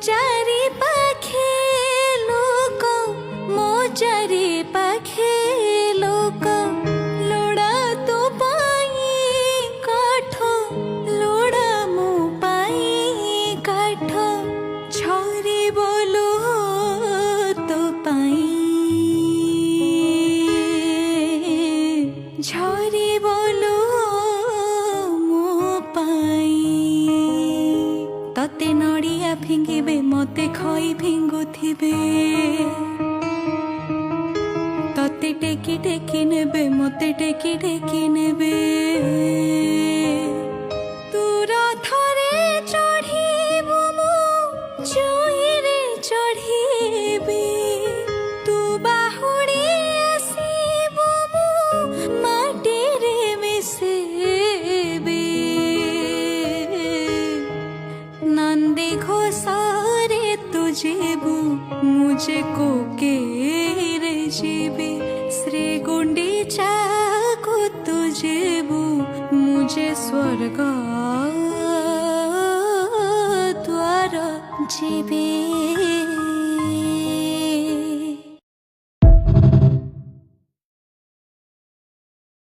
चारि पाखे लोक मो चारि पाखे लोक लोड़ा तो पाई काठ लोड़ा मो पाई काठ छरी बोलो तो पाई झरी बोलो मो पाई तते नड़िया फिंगिबे मते खई फिंगुथिबे तते टेकी टेकी नेबे मते टेकी टेकी नेबे तू रथरे चढ़ीबु मु चोईरे चढ़ीबी तू बाहुड़ी आसीबु मु माटीरे मिसेबी नंदी घोषारे तुझेबु मुझे कोकेरे जीबी श्री गुंडीचा को तुझेबु मुझे स्वर्ग द्वार जीबी।